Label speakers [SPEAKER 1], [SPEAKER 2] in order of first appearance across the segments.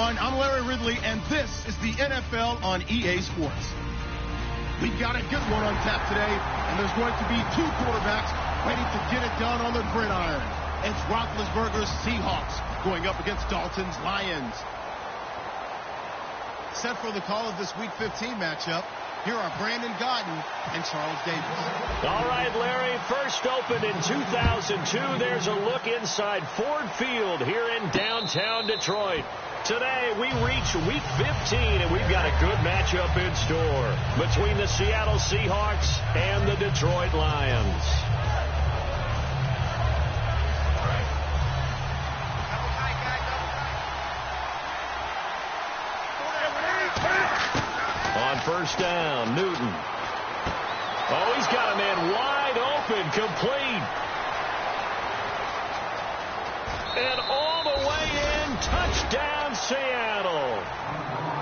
[SPEAKER 1] everyone. I'm Larry Ridley, and this is the NFL on EA Sports. We've got a good one on tap today, and there's going to be two quarterbacks ready to get it done on the gridiron. It's Roethlisberger's Seahawks going up against Dalton's Lions. Set for the call of this Week 15 matchup, here are Brandon Gaudin and Charles Davis.
[SPEAKER 2] All right, Larry, first opened in 2002. There's a look inside Ford Field here in downtown Detroit. Today, we reach Week 15, and we've got a good matchup in store between the Seattle Seahawks and the Detroit Lions. On first down, Newton. Oh, he's got a man wide open, complete. And all the way in, touchdown Seattle.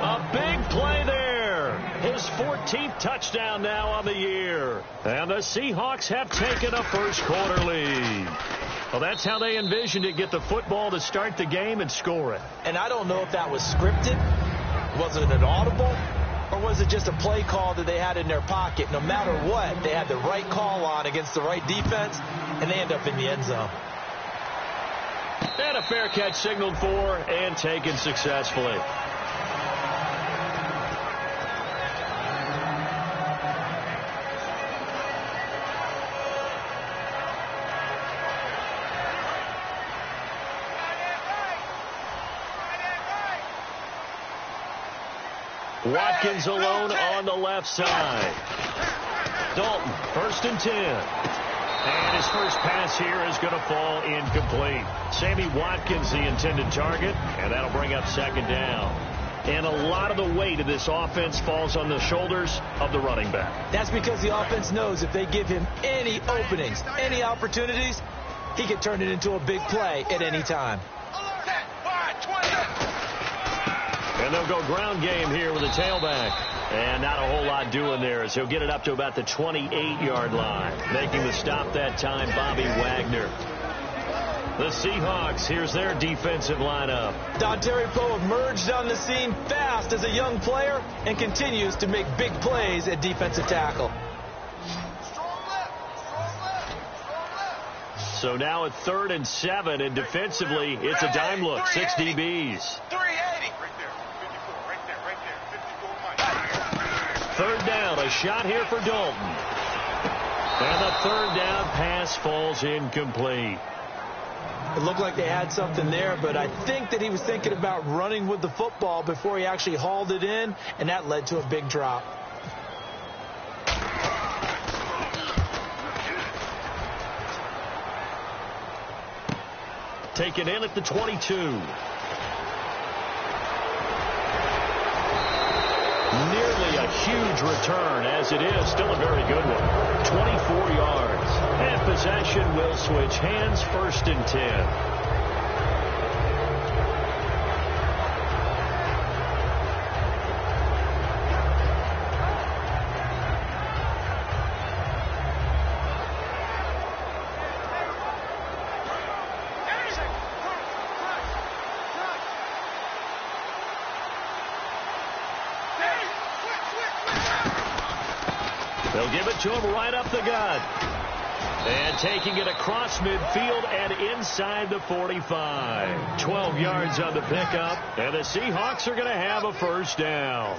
[SPEAKER 2] A big play there. His 14th touchdown now on the year. And the Seahawks have taken a first quarter lead. Well, that's how they envisioned it, get the football to start the game and score it.
[SPEAKER 3] And I don't know if that was scripted. Was it an audible? Or was it just a play call that they had in their pocket? No matter what, they had the right call on against the right defense, and they end up in the end zone.
[SPEAKER 2] And a fair catch signaled for and taken successfully. Watkins alone on the left side. Dalton, 1st and 10. And his first pass here is going to fall incomplete. Sammy Watkins, the intended target, and that'll bring up 2nd down. And a lot of the weight of this offense falls on the shoulders of the running back.
[SPEAKER 3] That's because the offense knows if they give him any openings, any opportunities, he can turn it into a big play at any time.
[SPEAKER 2] And they'll go ground game here with a tailback. And not a whole lot doing there as he'll get it up to about the 28-yard line. Making the stop that time, Bobby Wagner. The Seahawks, here's their defensive lineup.
[SPEAKER 3] Dontari Poe emerged on the scene fast as a young player and continues to make big plays at defensive tackle.
[SPEAKER 2] So now at 3rd and 7, and defensively, it's a dime look, 6 DBs. 3rd down, a shot here for Dalton. And the 3rd down pass falls incomplete.
[SPEAKER 3] It looked like they had something there, but I think that he was thinking about running with the football before he actually hauled it in, and that led to a big drop.
[SPEAKER 2] Taken in at the 22. Nearly a huge return, as it is still a very good one. 24 yards. And possession will switch hands, 1st and 10. They'll give it to him right up the gut. And taking it across midfield and inside the 45. 12 yards on the pickup, and the Seahawks are going to have a 1st down.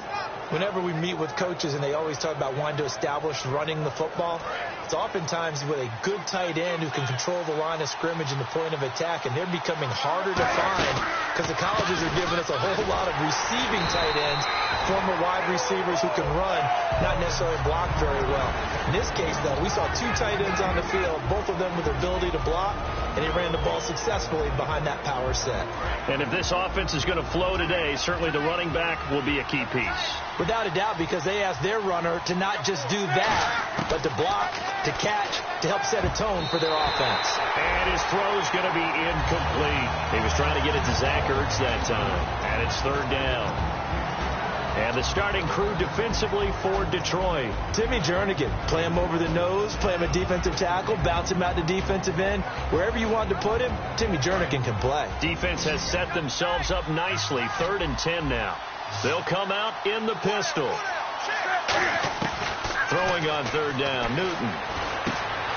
[SPEAKER 3] Whenever we meet with coaches and they always talk about wanting to establish running the football, it's oftentimes with a good tight end who can control the line of scrimmage and the point of attack, and they're becoming harder to find because the colleges are giving us a whole lot of receiving tight ends, former wide receivers who can run, not necessarily block very well. In this case, though, we saw 2 tight ends on the field, both of them with the ability to block, and he ran the ball successfully behind that power set.
[SPEAKER 2] And if this offense is going to flow today, certainly the running back will be a key piece.
[SPEAKER 3] Without a doubt, because they asked their runner to not just do that, but to block, to catch, to help set a tone for their offense.
[SPEAKER 2] And his throw is going to be incomplete. He was trying to get it to Zach Ertz that time, and it's 3rd down. And the starting crew defensively for Detroit.
[SPEAKER 3] Timmy Jernigan, play him over the nose, play him a defensive tackle, bounce him out to defensive end. Wherever you want to put him, Timmy Jernigan can play.
[SPEAKER 2] Defense has set themselves up nicely. 3rd and 10 now. They'll come out in the pistol. Throwing on 3rd down, Newton.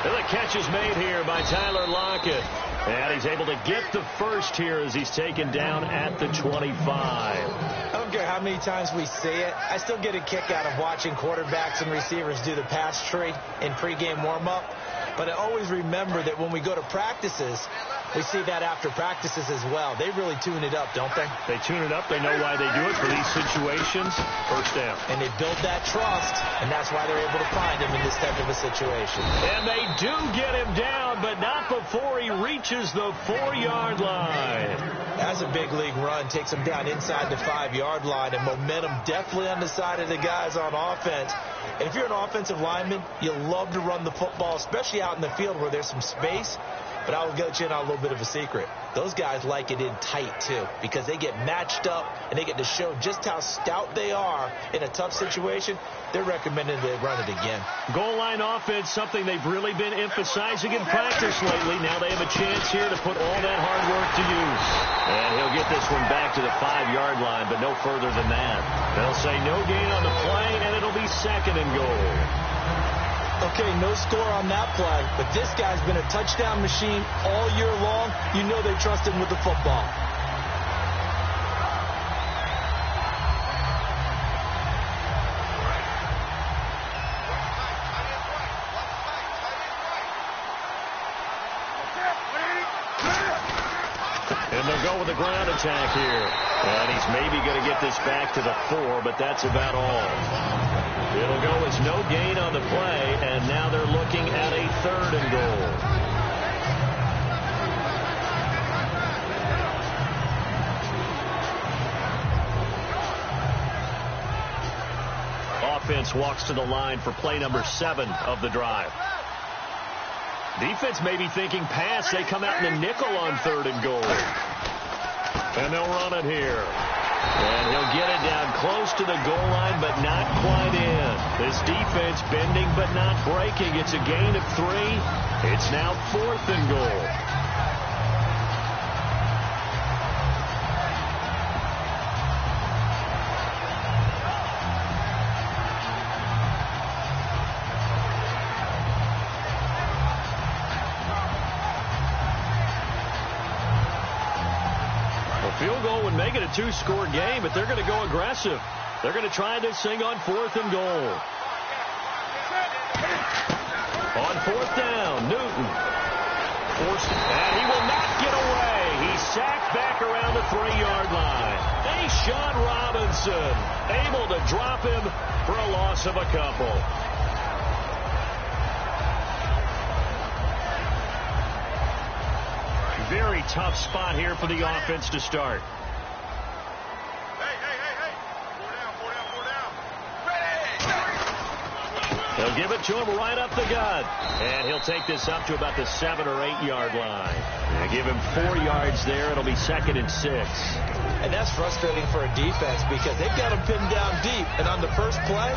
[SPEAKER 2] And the catch is made here by Tyler Lockett. And he's able to get the first here as he's taken down at the 25.
[SPEAKER 3] I don't care how many times we say it. I still get a kick out of watching quarterbacks and receivers do the pass tree in pregame warm-up. But I always remember that when we go to practices, we see that after practices as well. They really tune it up, don't they?
[SPEAKER 2] They tune it up. They know why they do it for these situations. First down.
[SPEAKER 3] And they build that trust, and that's why they're able to find him in this type of a situation.
[SPEAKER 2] And they do get him down, but not before he reaches the 4-yard line.
[SPEAKER 3] That's a big league run. Takes him down inside the 5-yard line, and momentum definitely on the side of the guys on offense. And if you're an offensive lineman, you love to run the football, especially out in the field where there's some space. But I will get you in on a little bit of a secret. Those guys like it in tight, too, because they get matched up and they get to show just how stout they are in a tough situation. They're recommending they run it again.
[SPEAKER 2] Goal line offense, something they've really been emphasizing in practice lately. Now they have a chance here to put all that hard work to use. And he'll get this one back to the 5-yard line, but no further than that. They'll say no gain on the play, and it'll be 2nd and goal.
[SPEAKER 3] Okay, no score on that play, but this guy's been a touchdown machine all year long. You know they trust him with the football.
[SPEAKER 2] And they'll go with a ground attack here. And he's maybe going to get this back to the 4, but that's about all. It'll go as no gain on the play, and now they're looking at a 3rd and goal. Offense walks to the line for play number 7 of the drive. Defense may be thinking pass. They come out in the nickel on 3rd and goal. And they'll run it here. And he'll get it down close to the goal line, but not quite in. This defense bending but not breaking. It's a gain of 3. It's now 4th and goal. Field goal would make it a 2-score game, but they're going to go aggressive. They're going to try this thing on 4th and goal. On 4th down, Newton. Forced, and he will not get away. He's sacked back around the 3-yard line. Sean Robinson able to drop him for a loss of a couple. Very tough spot here for the offense to start. They'll give it to him right up the gut. And he'll take this up to about the 7 or 8-yard line. And give him 4 yards there. It'll be 2nd and 6.
[SPEAKER 3] And that's frustrating for a defense because they've got him pinned down deep. And on the first play,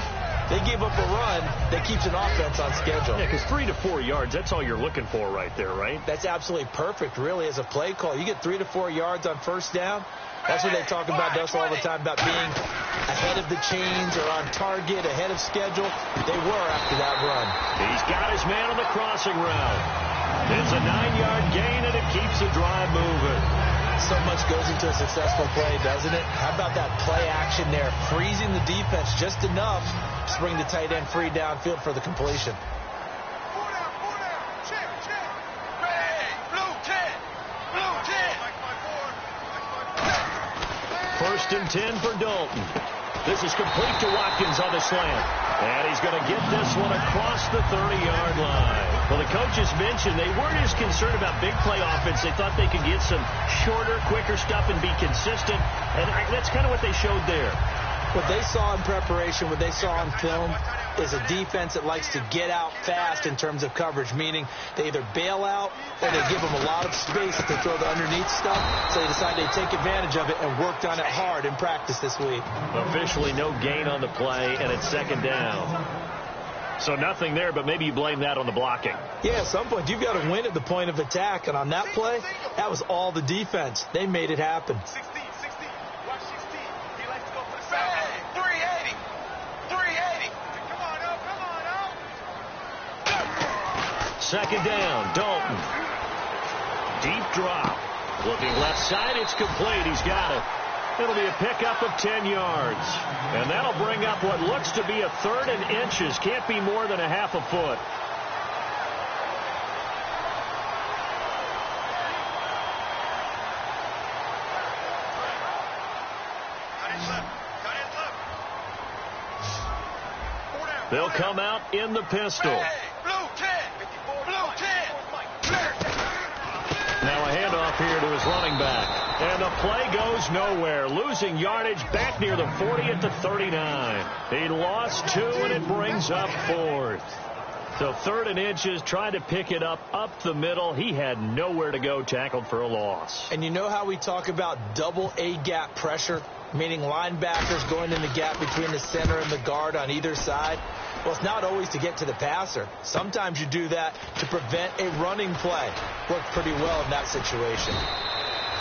[SPEAKER 3] they gave up a run that keeps an offense on schedule.
[SPEAKER 2] Yeah, because 3 to 4 yards, that's all you're looking for right there, right?
[SPEAKER 3] That's absolutely perfect, really, as a play call. You get 3 to 4 yards on first down. That's what they talk about us all the time, about being ahead of the chains or on target, ahead of schedule. They were after that run.
[SPEAKER 2] He's got his man on the crossing route. It's a 9-yard gain, and it keeps the drive moving.
[SPEAKER 3] So much goes into a successful play, doesn't it? How about that play action there, freezing the defense just enough to bring the tight end free downfield for the completion.
[SPEAKER 2] First and 10 for Dalton. This is complete to Watkins on the slant. And he's going to get this one across the 30-yard line. Well, the coaches mentioned they weren't as concerned about big play offense. They thought they could get some shorter, quicker stuff and be consistent. And that's kind of what they showed there.
[SPEAKER 3] What they saw in preparation, what they saw on film, is a defense that likes to get out fast in terms of coverage, meaning they either bail out or they give them a lot of space to throw the underneath stuff, so they decide they'd take advantage of it and worked on it hard in practice this week.
[SPEAKER 2] Officially no gain on the play, and it's second down. So nothing there, but maybe you blame that on the blocking.
[SPEAKER 3] Yeah, at some point you've got to win at the point of attack, and on that play, that was all the defense. They made it happen.
[SPEAKER 4] 16. Watch 16. He likes to go for the side. 380. Come on up.
[SPEAKER 2] Second down, Dalton. Deep drop. Looking left side, it's complete. He's got it. It'll be a pickup of 10 yards. And that'll bring up what looks to be a 3rd and inches. Can't be more than a half a foot. They'll come out in the pistol.
[SPEAKER 4] Blue 10.
[SPEAKER 2] Now a handoff here to his running back. And the play goes nowhere. Losing yardage back near the 40 at the 39. He lost 2, and it brings up 4th. So 3rd and inches, trying to pick it up the middle. He had nowhere to go, tackled for a loss.
[SPEAKER 3] And you know how we talk about double A-gap pressure, meaning linebackers going in the gap between the center and the guard on either side? Well, it's not always to get to the passer. Sometimes you do that to prevent a running play. Worked pretty well in that situation.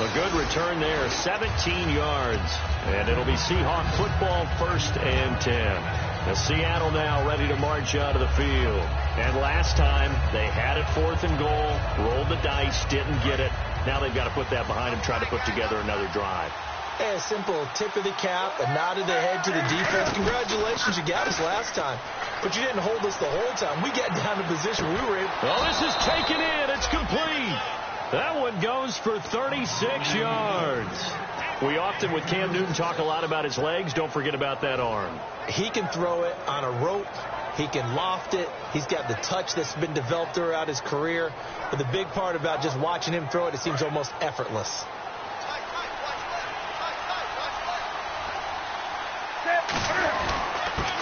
[SPEAKER 2] A good return there, 17 yards. And it'll be Seahawk football, 1st and 10. The Seattle now ready to march out of the field. And last time, they had it 4th and goal, rolled the dice, didn't get it. Now they've got to put that behind them, try to put together another drive.
[SPEAKER 3] Hey, a simple tip of the cap, a nod of the head to the defense. Congratulations, you got us last time. But you didn't hold us the whole time. We got down to position. We were able.
[SPEAKER 2] Well, this is taken in. It's complete. That one goes for 36 yards. We often, with Cam Newton, talk a lot about his legs. Don't forget about that arm.
[SPEAKER 3] He can throw it on a rope. He can loft it. He's got the touch that's been developed throughout his career. But the big part about just watching him throw it, it seems almost effortless.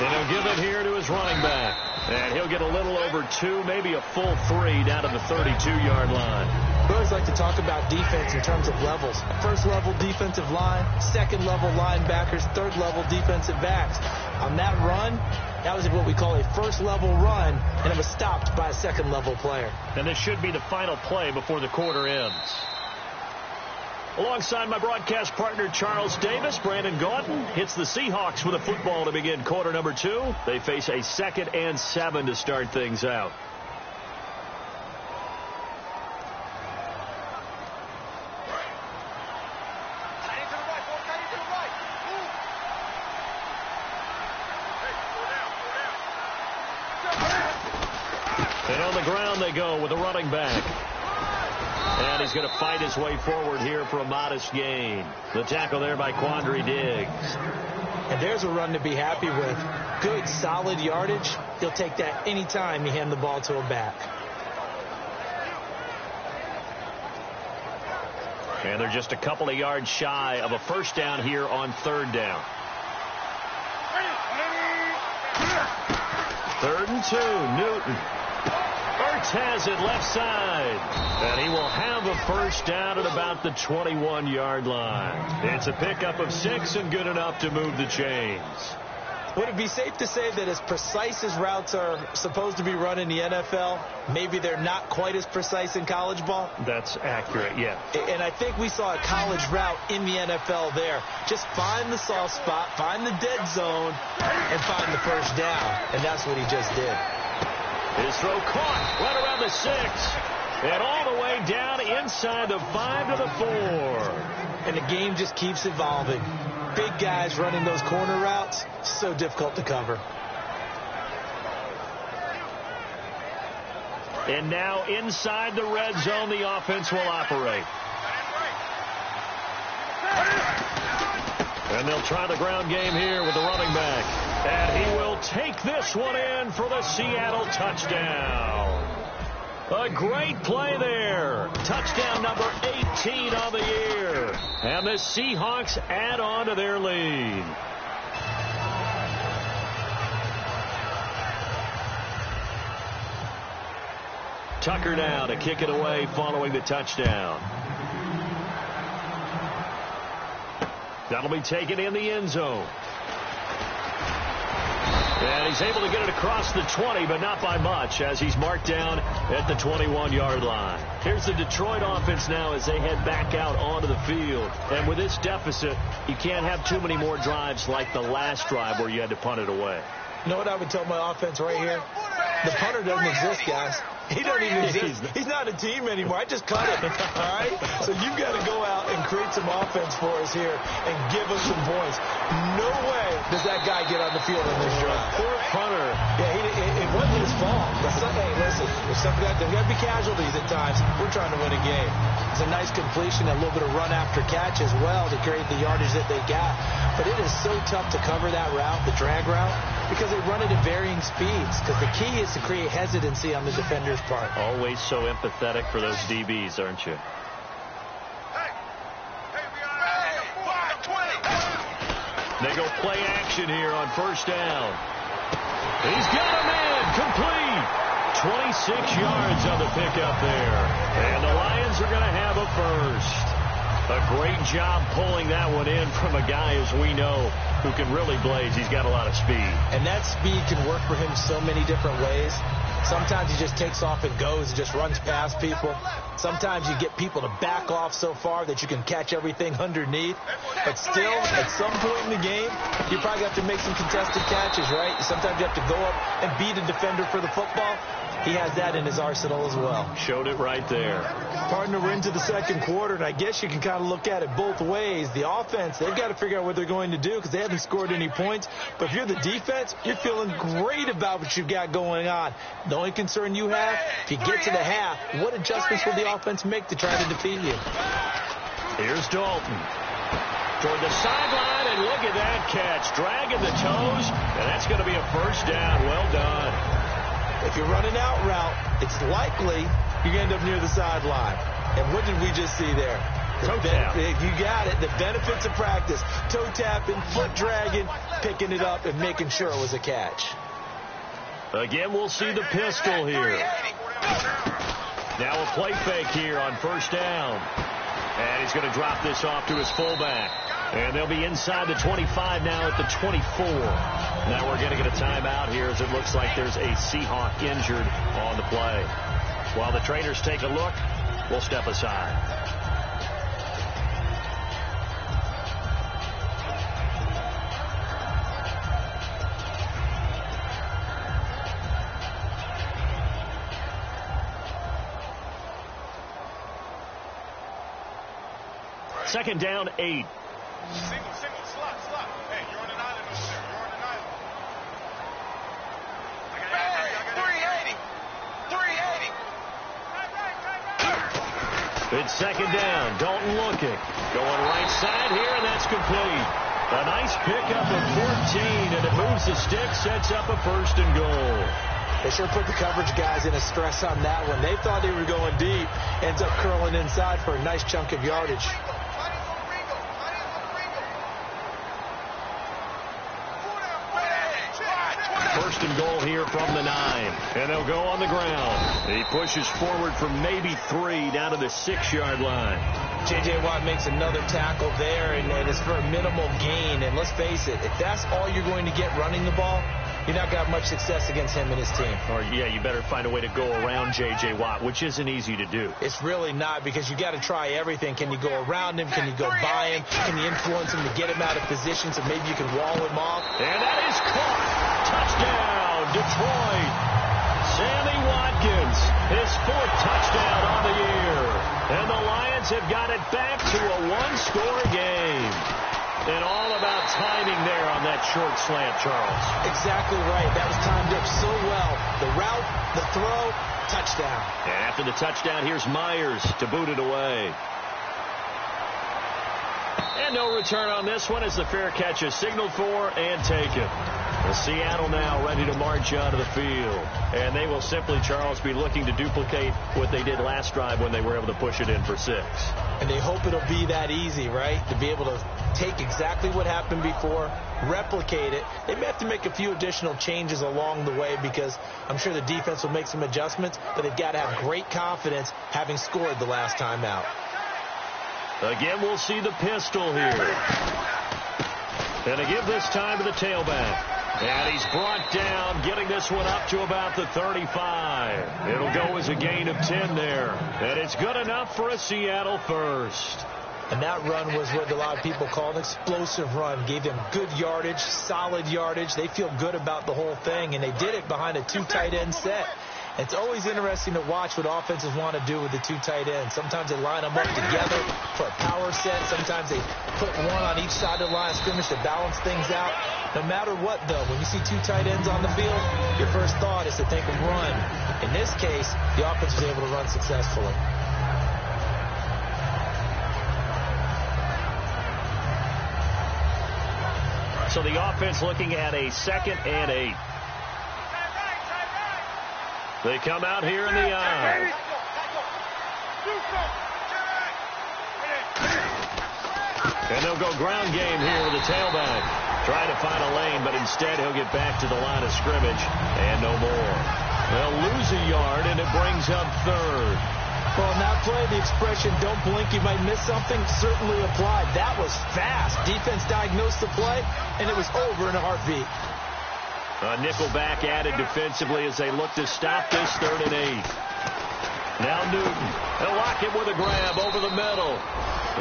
[SPEAKER 2] And he'll give it here to his running back. And he'll get a little over 2, maybe a full 3 down to the 32-yard line.
[SPEAKER 3] We always like to talk about defense in terms of levels. 1st level defensive line, 2nd level linebackers, 3rd level defensive backs. On that run, that was what we call a 1st level run, and it was stopped by a 2nd level player.
[SPEAKER 2] And this should be the final play before the quarter ends. Alongside my broadcast partner, Charles Davis, Brandon Gaudin hits the Seahawks with a football to begin quarter number 2. They face a 2nd and 7 to start things out. And on the ground they go with a running back. And he's going to fight his way forward here for a modest gain. The tackle there by Quandre Diggs.
[SPEAKER 3] And there's a run to be happy with. Good, solid yardage. He'll take that any time you hand the ball to a back.
[SPEAKER 2] And they're just a couple of yards shy of a 1st down here on 3rd down. 3rd and 2, Newton. Ertz has it left side. And he will have a 1st down at about the 21-yard line. It's a pickup of 6 and good enough to move the chains.
[SPEAKER 3] Would it be safe to say that as precise as routes are supposed to be run in the NFL, maybe they're not quite as precise in college ball?
[SPEAKER 2] That's accurate, yeah.
[SPEAKER 3] And I think we saw a college route in the NFL there. Just find the soft spot, find the dead zone, and find the 1st down. And that's what he just did.
[SPEAKER 2] His throw caught right around the 6. And all the way down inside the 5 to the 4.
[SPEAKER 3] And the game just keeps evolving. Big guys running those corner routes, so difficult to cover.
[SPEAKER 2] And now inside the red zone, the offense will operate. And they'll try the ground game here with the running back. And he will take this one in for the Seattle touchdown. A great play there. Touchdown number 18 on the year. And the Seahawks add on to their lead. Tucker now to kick it away following the touchdown. That'll be taken in the end zone. And he's able to get it across the 20, but not by much, as he's marked down at the 21-yard line. Here's the Detroit offense now as they head back out onto the field. And with this deficit, you can't have too many more drives like the last drive where you had to punt it away.
[SPEAKER 3] You know what I would tell my offense right here? The punter doesn't exist, guys. He doesn't even exist. He's not a team anymore. I just cut him, all right? So you've got to go out and create some offense for us here and give us some points. No way does that guy get on the field on this drive.
[SPEAKER 2] Poor punter.
[SPEAKER 3] Yeah, it wasn't his fault. Hey, listen, there's got to be casualties at times. We're trying to win a game. It's a nice completion, a little bit of run after catch as well to create the yardage that they got. But it is so tough to cover that route, the drag route, because they run it at varying speeds. Because the key is to create hesitancy on the defender's part.
[SPEAKER 2] Always so empathetic for those DBs, aren't you? They go play action here on first down. He's got a man complete. 26 yards on the pickup there. And the Lions are going to have a first. A great job pulling that one in from a guy, as we know, who can really blaze. He's got a lot of speed.
[SPEAKER 3] And that speed can work for him so many different ways. Sometimes he just takes off and goes and just runs past people. Sometimes you get people to back off so far that you can catch everything underneath. But still, at some point in the game, you probably have to make some contested catches, right? Sometimes you have to go up and beat a defender for the football. He has that in his arsenal as well.
[SPEAKER 2] Showed it right there.
[SPEAKER 3] Partner, we're into the second quarter, and I guess you can kind of look at it both ways. The offense, they've got to figure out what they're going to do because they haven't scored any points. But if you're the defense, you're feeling great about what you've got going on. The only concern you have, if you get to the half, what adjustments will the offense make to try to defeat you?
[SPEAKER 2] Here's Dalton. Toward the sideline, and look at that catch. Dragging the toes, and that's going to be a first down. Well done.
[SPEAKER 3] If you're running out route, it's likely you're going to end up near the sideline. And what did we just see there?
[SPEAKER 2] Toe tap.
[SPEAKER 3] You got it. The benefits of practice. Toe tapping, foot dragging, picking it up, and making sure it was a catch.
[SPEAKER 2] Again, we'll see the pistol here. Now a play fake here on first down. And he's going to drop this off to his fullback. And they'll be inside the 25 now at the 24. Now we're going to get a timeout here as it looks like there's a Seahawk injured on the play. While the trainers take a look, we'll step aside. Second down, 8.
[SPEAKER 4] Single, slot. Hey, you're on an island over there. You're on an island. Hey, 380.
[SPEAKER 2] It's second down. Dalton looking. Going right side here, and that's complete. A nice pickup of 14, and it moves the stick, sets up a first and goal.
[SPEAKER 3] They sure put the coverage guys in a stress on that one. They thought they were going deep. Ends up curling inside for a nice chunk of yardage.
[SPEAKER 2] First and goal here from the 9. And they'll go on the ground. He pushes forward from maybe 3 down to the 6-yard line.
[SPEAKER 3] J.J. Watt makes another tackle there, and it's for a minimal gain. And let's face it, if that's all you're going to get running the ball, you're not going to have much success against him and his team.
[SPEAKER 2] Or, yeah, you better find a way to go around J.J. Watt, which isn't easy to do.
[SPEAKER 3] It's really not, because you got to try everything. Can you go around him? Can you go by him? Can you influence him to get him out of position so maybe you can wall him off?
[SPEAKER 2] And that is caught. Touchdown, Detroit. Sammy Watkins, his 4th touchdown on the year. And the Lions have got it back to a 1-score game. And all about timing there on that short slant, Charles.
[SPEAKER 3] Exactly right. That was timed up so well. The route, the throw, touchdown.
[SPEAKER 2] And after the touchdown, here's Myers to boot it away. And no return on this one as the fair catch is signaled for and taken. Well, Seattle now ready to march onto the field. And they will simply, Charles, be looking to duplicate what they did last drive when they were able to push it in for 6.
[SPEAKER 3] And they hope it'll be that easy, right? To be able to take exactly what happened before, replicate it. They may have to make a few additional changes along the way because I'm sure the defense will make some adjustments, but they've got to have great confidence having scored the last time out.
[SPEAKER 2] Again, we'll see the pistol here. And to give this time to the tailback. And he's brought down, getting this one up to about the 35. It'll go as a gain of 10 there. And it's good enough for a Seattle first.
[SPEAKER 3] And that run was what a lot of people call an explosive run. Gave them good yardage, solid yardage. They feel good about the whole thing, and they did it behind a 2 tight end set. It's always interesting to watch what offenses want to do with the 2 tight ends. Sometimes they line them up together for a power set. Sometimes they put one on each side of the line of scrimmage to balance things out. No matter what, though, when you see 2 tight ends on the field, your first thought is to think of run. In this case, the offense was able to run successfully.
[SPEAKER 2] So the offense looking at a 2nd and 8. They come out here in the eye. And they'll go ground game here with the tailback. Trying to find a lane, but instead he'll get back to the line of scrimmage. And no more. They'll lose a yard, and it brings up 3rd.
[SPEAKER 3] Well, on that play, the expression, don't blink, you might miss something, certainly applied. That was fast. Defense diagnosed the play, and it was over in a heartbeat.
[SPEAKER 2] A nickelback added defensively as they look to stop this 3rd and 8. Now Newton. They'll lock him with a grab over the middle.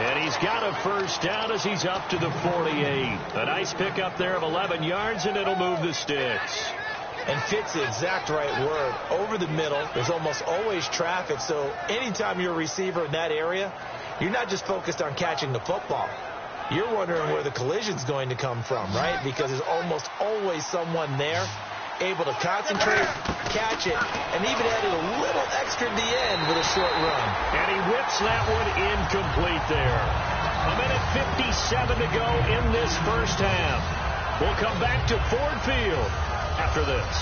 [SPEAKER 2] And he's got a first down as he's up to the 48. A nice pickup there of 11 yards, and it'll move the sticks.
[SPEAKER 3] And fits the exact right word. Over the middle, there's almost always traffic, so anytime you're a receiver in that area, you're not just focused on catching the football. You're wondering where the collision's going to come from, right? Because there's almost always someone there able to concentrate, catch it, and even added a little extra at the end with a short run.
[SPEAKER 2] And he whips that one incomplete there. 1:57 to go in this first half. We'll come back to Ford Field after this.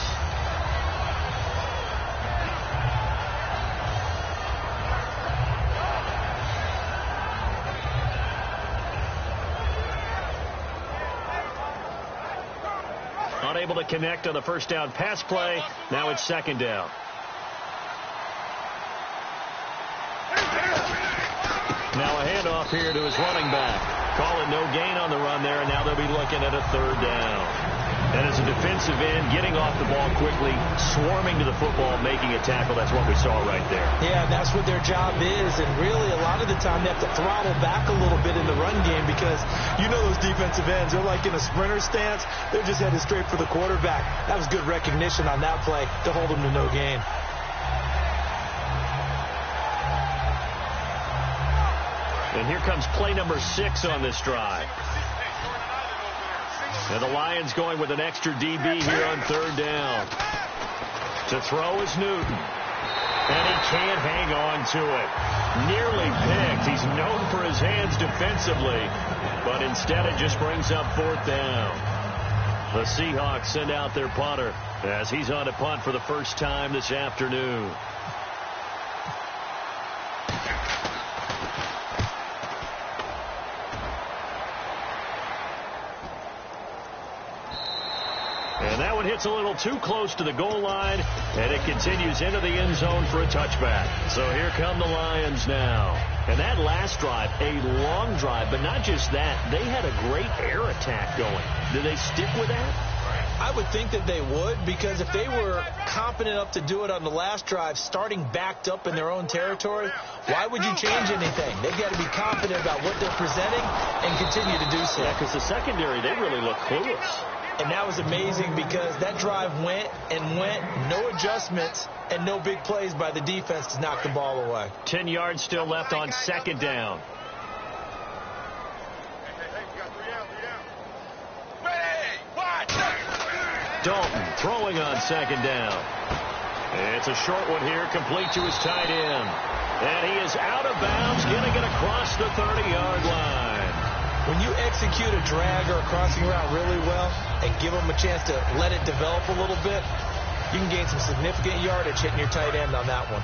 [SPEAKER 2] Unable to connect on the first down pass play. Now it's 2nd down. Now a handoff here to his running back. Calling no gain on the run there, and now they'll be looking at a 3rd down. And as a defensive end, getting off the ball quickly, swarming to the football, making a tackle, that's what we saw right there.
[SPEAKER 3] Yeah, that's what their job is, and really a lot of the time they have to throttle back a little bit in the run game because you know those defensive ends, they're like in a sprinter stance. They're just headed straight for the quarterback. That was good recognition on that play to hold them to no gain.
[SPEAKER 2] And here comes play number 6 on this drive. And the Lions going with an extra DB here on 3rd down. To throw is Newton. And he can't hang on to it. Nearly picked. He's known for his hands defensively. But instead it just brings up 4th down. The Seahawks send out their punter as he's on a punt for the first time this afternoon. And that one hits a little too close to the goal line, and it continues into the end zone for a touchback. So here come the Lions now. And that last drive, a long drive, but not just that. They had a great air attack going. Do they stick with that?
[SPEAKER 3] I would think that they would, because if they were competent enough to do it on the last drive, starting backed up in their own territory, why would you change anything? They've got to be confident about what they're presenting and continue to do so.
[SPEAKER 2] Yeah, because the secondary, they really look clueless.
[SPEAKER 3] And that was amazing because that drive went and went, no adjustments, and no big plays by the defense to knock the ball away.
[SPEAKER 2] 10 yards still left on 2nd down. Dalton throwing on 2nd down. It's a short one here, complete to his tight end. And he is out of bounds, getting it across the 30-yard line.
[SPEAKER 3] When you execute a drag or a crossing route really well, and give them a chance to let it develop a little bit, you can gain some significant yardage hitting your tight end on that one.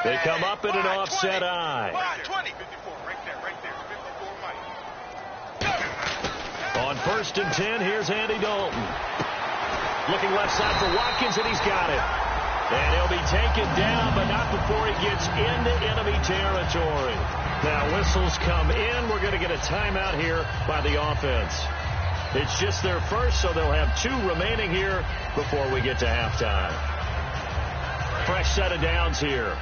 [SPEAKER 2] They come up in an offset eye.
[SPEAKER 4] 20. 54, right there. 54, Mike.
[SPEAKER 2] On 1st and 10, here's Andy Dalton. Looking left side for Watkins, and he's got it. And he'll be taken down, but not before he gets into enemy territory. Now whistles come in. We're going to get a timeout here by the offense. It's just their first, so they'll have 2 remaining here before we get to halftime. Fresh set of downs here.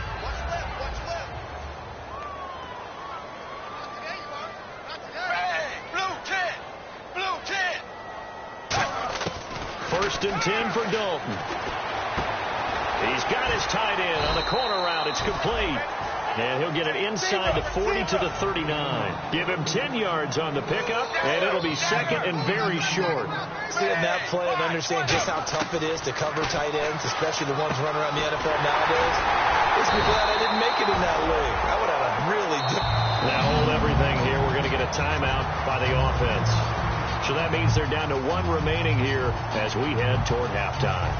[SPEAKER 2] First and 10 for Dalton. He's got his tight end on the corner route. It's complete. And he'll get it inside the 40 to the 39. Give him 10 yards on the pickup, and it'll be second and very short.
[SPEAKER 3] Seeing that play and understand just how tough it is to cover tight ends, especially the ones running around the NFL nowadays, makes me glad I didn't make it in that league. I would have a really different.
[SPEAKER 2] Now hold everything here. We're going to get a timeout by the offense. So that means they're down to 1 remaining here as we head toward halftime.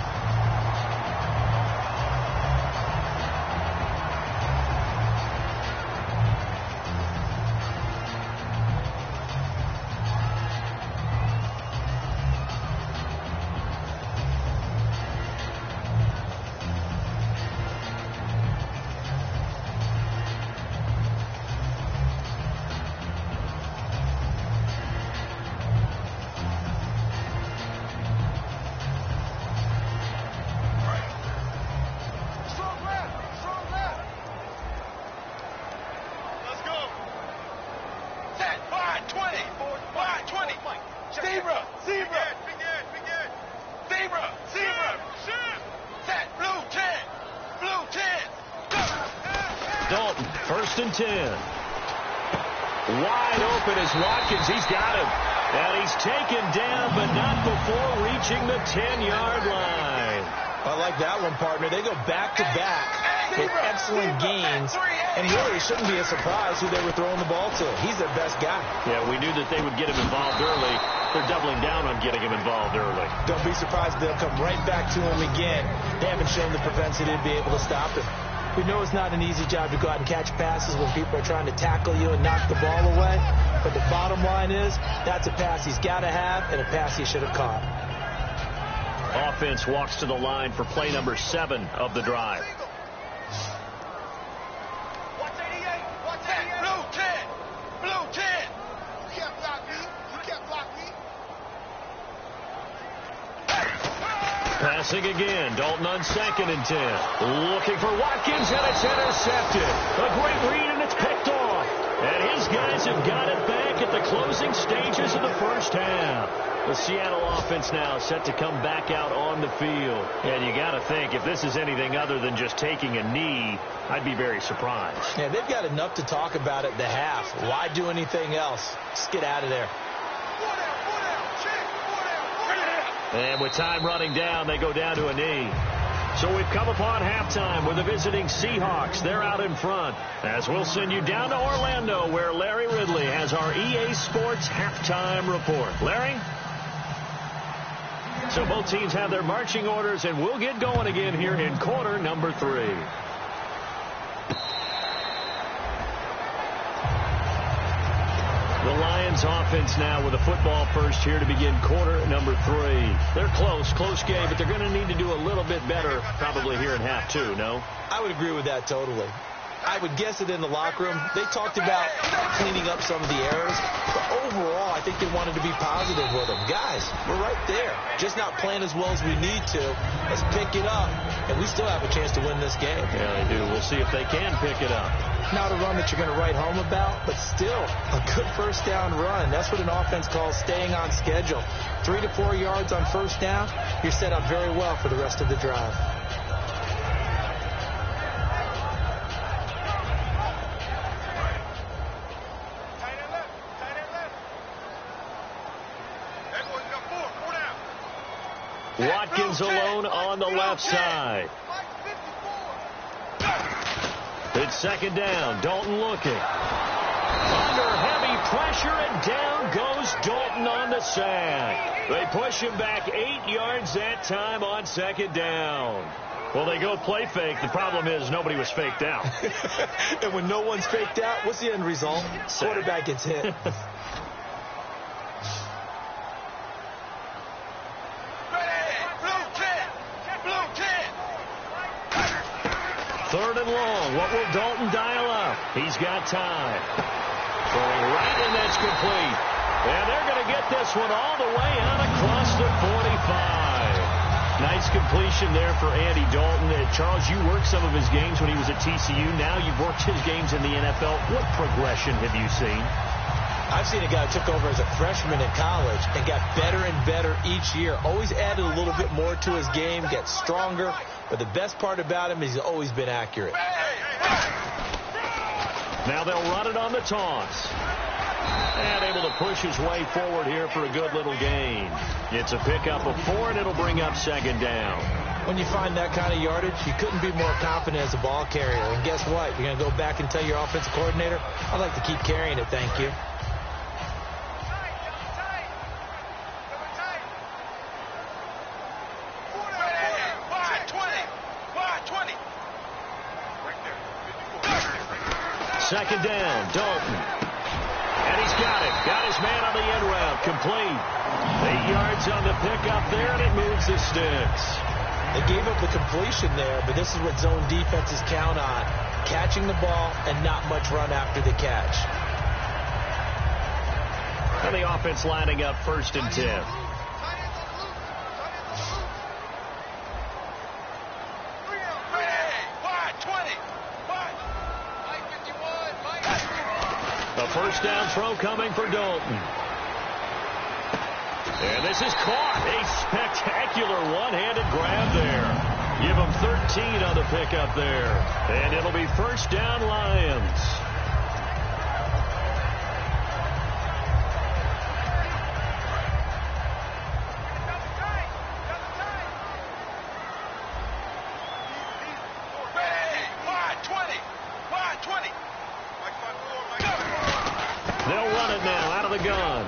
[SPEAKER 2] Dalton, 1st and 10. Wide open is Watkins. He's got him. And he's taken down, but not before reaching the 10-yard line.
[SPEAKER 3] I like that one, partner. They go back-to-back with excellent gains. And really, it shouldn't be a surprise who they were throwing the ball to. He's their best guy.
[SPEAKER 2] Yeah, we knew that they would get him involved early. They're doubling down on getting him involved early.
[SPEAKER 3] Don't be surprised if they'll come right back to him again. They haven't shown the propensity to be able to stop him. We know it's not an easy job to go out and catch passes when people are trying to tackle you and knock the ball away. But the bottom line is, that's a pass he's got to have and a pass he should have caught.
[SPEAKER 2] Offense walks to the line for play number 7 of the drive.
[SPEAKER 4] Watch 88. Watch 88. Blue 10. Blue 10. You can't block me. You can't block me.
[SPEAKER 2] Passing again. Dalton on 2nd and 10. Looking for Watkins, and it's intercepted. A great read, and it's picked off. And his guys have got it back at the closing stages of the first half. The Seattle offense now set to come back out on the field. And you got to think, if this is anything other than just taking a knee, I'd be very surprised.
[SPEAKER 3] Yeah, they've got enough to talk about at the half. Why do anything else? Just get out of there.
[SPEAKER 2] And with time running down, they go down to a knee. So we've come upon halftime with the visiting Seahawks. They're out in front. As we'll send you down to Orlando, where Larry Ridley has our EA Sports halftime report. Larry? So both teams have their marching orders, and we'll get going again here in quarter number 3. The Lions offense now with a football first here to begin quarter number 3. They're close game, but they're going to need to do a little bit better probably here in half 2, no?
[SPEAKER 3] I would agree with that totally. I would guess it in the locker room. They talked about cleaning up some of the errors, but overall, I think they wanted to be positive with them. Guys, we're right there. Just not playing as well as we need to. Let's pick it up, and we still have a chance to win this game.
[SPEAKER 2] Yeah, they do. We'll see if they can pick it up.
[SPEAKER 3] Not a run that you're going to write home about, but still a good first down run. That's what an offense calls staying on schedule. 3 to 4 yards on first down, you're set up very well for the rest of the drive.
[SPEAKER 2] Watkins alone on the left side. It's Second down, Dalton looking. Under heavy pressure, and down goes Dalton on the sack. They push him back 8 yards that time on second down. Well, they go play fake. The problem is nobody was faked out.
[SPEAKER 3] And when no one's faked out, what's the end result? Quarterback gets hit.
[SPEAKER 2] Third and long. What will Dalton dial up? He's got time. Throwing right, and that's complete. And they're going to get this one all the way out across the 45. Nice completion there for Andy Dalton. Charles, you worked some of his games when he was at TCU. Now you've worked his games in the NFL. What progression have you seen?
[SPEAKER 3] I've seen a guy who took over as a freshman in college and got better and better each year. Always added a little bit more to his game, gets stronger. But the best part about him is he's always been accurate.
[SPEAKER 2] Now they'll run it on the toss. And able to push his way forward here for a good little gain. It's a pickup of 4, and it'll bring up second down.
[SPEAKER 3] When you find that kind of yardage, you couldn't be more confident as a ball carrier. And guess what? You're going to go back and tell your offensive coordinator, I'd like to keep carrying it, thank you.
[SPEAKER 2] Second down, Dalton. And he's got it. Got his man on the end route. Complete. 8 yards on the pickup there, and it moves the sticks.
[SPEAKER 3] They gave up the completion there, but this is what zone defenses count on. Catching the ball and not much run after the catch.
[SPEAKER 2] And the offense lining up 1st and 10. A first down throw coming for Dalton. And this is caught. A spectacular one-handed grab there. Give him 13 on the pickup there. And it'll be first down, Lions. They'll run it now out of the gun.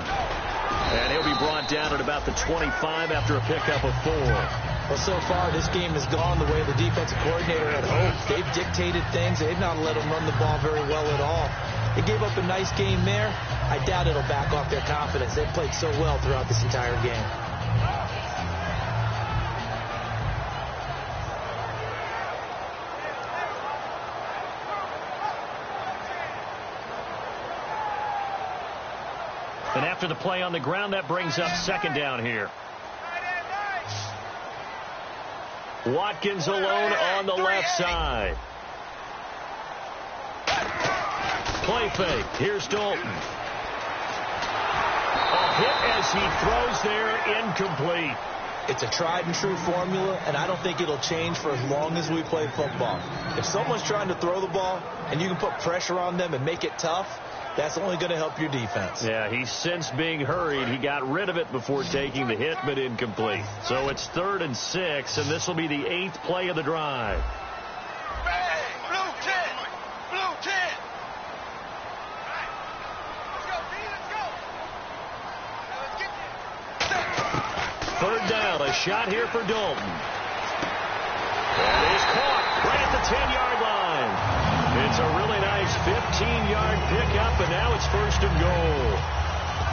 [SPEAKER 2] And he'll be brought down at about the 25 after a pickup of 4.
[SPEAKER 3] Well, so far, this game has gone the way the defensive coordinator had hoped. They've dictated things. They've not let them run the ball very well at all. They gave up a nice game there. I doubt it'll back off their confidence. They've played so well throughout this entire game.
[SPEAKER 2] And after the play on the ground, that brings up second down here. Watkins alone on the left side. Play fake. Here's Dalton. A hit as he throws there, incomplete.
[SPEAKER 3] It's a tried and true formula, and I don't think it'll change for as long as we play football. If someone's trying to throw the ball and you can put pressure on them and make it tough, that's only going to help your defense.
[SPEAKER 2] Yeah, he's since being hurried. He got rid of it before taking the hit, but incomplete. So it's 3rd and 6, and this will be the 8th play of the drive.
[SPEAKER 4] Blue 10. Blue 10.
[SPEAKER 2] Third down, a shot here for Dalton. And he's caught right at the 10-yard line. It's a really nice 15-yard pickup, and now it's 1st and goal.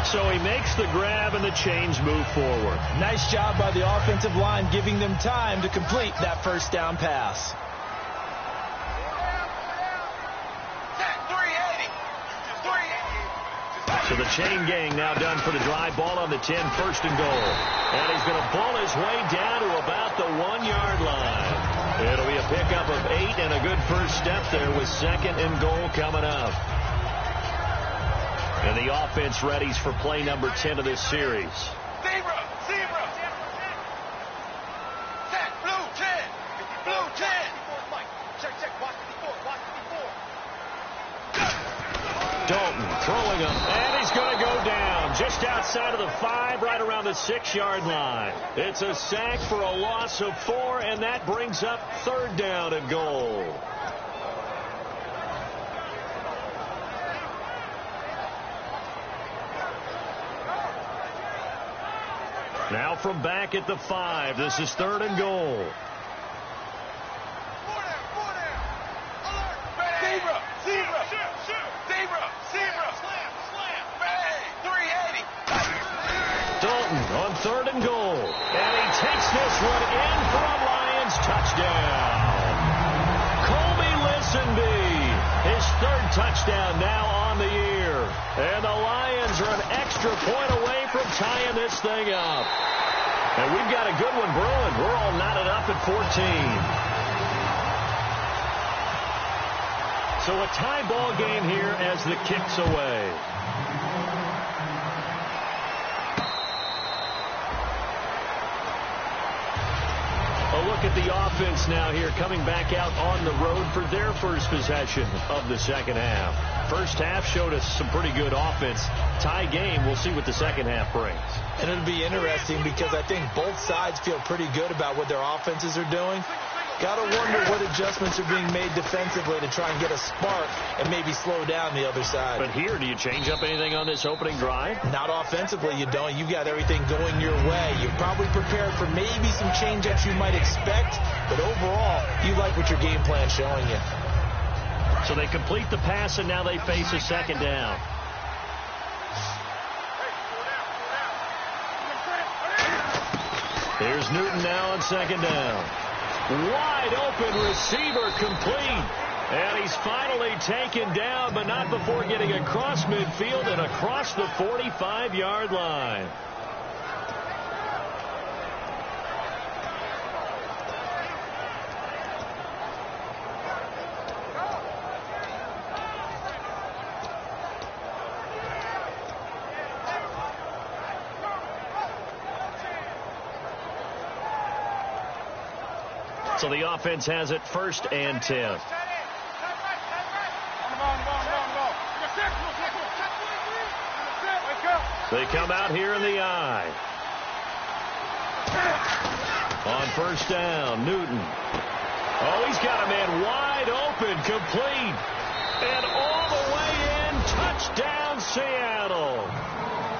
[SPEAKER 2] So he makes the grab, and the chains move forward.
[SPEAKER 3] Nice job by the offensive line, giving them time to complete that first down pass.
[SPEAKER 2] So the chain gang now done for the drive. Ball on the 10, 1st and goal. And he's going to pull his way down to about the 1-yard line. It'll be a pickup of 8 and a good first step there with 2nd and goal coming up. And the offense readies for play number 10 of this series.
[SPEAKER 4] Zebra. Set. Blue 10. Blue 10. Check. Watch the 4.
[SPEAKER 2] Dalton throwing him, and he's going to go down just outside of the 5, right around the 6-yard line. It's a sack for a loss of 4, and that brings up 3rd down and goal. from back at the 5. This is 3rd and goal. Dalton on 3rd and goal. And he takes this one in for a Lions touchdown. Colby Listenby, his 3rd touchdown now on the year. And the Lions are an extra point away from tying this thing up. And we've got a good one brewing. We're all knotted up at 14. So a tie ball game here as the kick's away. A look at the offense now here, coming back out on the road for their first possession of the second half. First half showed us some pretty good offense. Tie game, we'll see what the second half brings.
[SPEAKER 3] And it'll be interesting because I think both sides feel pretty good about what their offenses are doing. Got to wonder what adjustments are being made defensively to try and get a spark and maybe slow down the other side.
[SPEAKER 2] But here, do you change up anything on this opening drive?
[SPEAKER 3] Not offensively, you don't. You've got everything going your way. You're probably prepared for maybe some change-ups you might expect, but overall, you like what your game plan's showing you.
[SPEAKER 2] So they complete the pass, and now they face a second down. Here's Newton now on second down. Wide open receiver complete. And he's finally taken down, but not before getting across midfield and across the 45-yard line. So the offense has it 1st and 10. They come out here in the I. On 1st down, Newton. Oh, he's got a man wide open, complete. And all the way in, touchdown Seattle.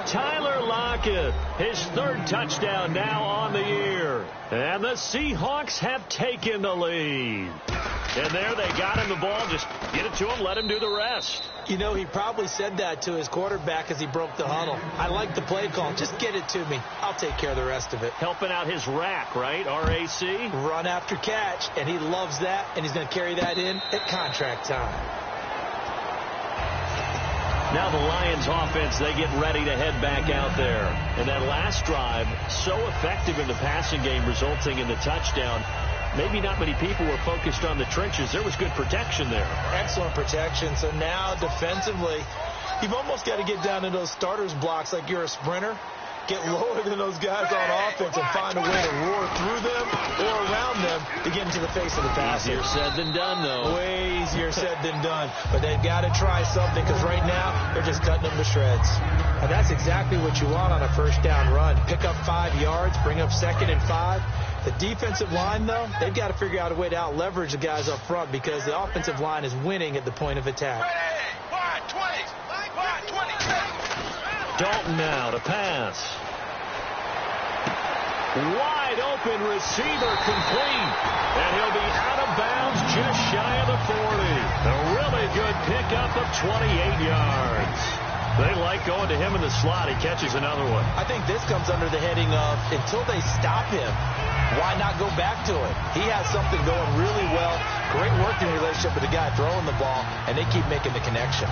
[SPEAKER 2] Tyler Lockett, his 3rd touchdown now on the year. And the Seahawks have taken the lead. And there they got him the ball. Just get it to him, let him do the rest.
[SPEAKER 3] You know, he probably said that to his quarterback as he broke the huddle. I like the play call. Just get it to me. I'll take care of the rest of it.
[SPEAKER 2] Helping out his rack, right? RAC?
[SPEAKER 3] Run after catch. And he loves that. And he's going to carry that in at contract time.
[SPEAKER 2] Now the Lions offense, they get ready to head back out there. And that last drive, so effective in the passing game, resulting in the touchdown. Maybe not many people were focused on the trenches. There was good protection there.
[SPEAKER 3] Excellent protection. So now defensively, you've almost got to get down to those starters blocks like you're a sprinter. Get lower than those guys on offense and find a way to roar through them or around them to get into the face of the passer.
[SPEAKER 2] Easier said than done, though.
[SPEAKER 3] Way easier said than done. But they've got to try something because right now they're just cutting them to shreds. And that's exactly what you want on a 1st down run. Pick up 5 yards, bring up 2nd and 5. The defensive line, though, they've got to figure out a way to out-leverage the guys up front because the offensive line is winning at the point of attack.
[SPEAKER 2] Dalton now to pass. Wide open receiver complete. And he'll be out of bounds just shy of the 40. A really good pickup of 28 yards. They like going to him in the slot. He catches another one.
[SPEAKER 3] I think this comes under the heading of until they stop him, why not go back to it? He has something going really well. Great working relationship with the guy throwing the ball, and they keep making the connection.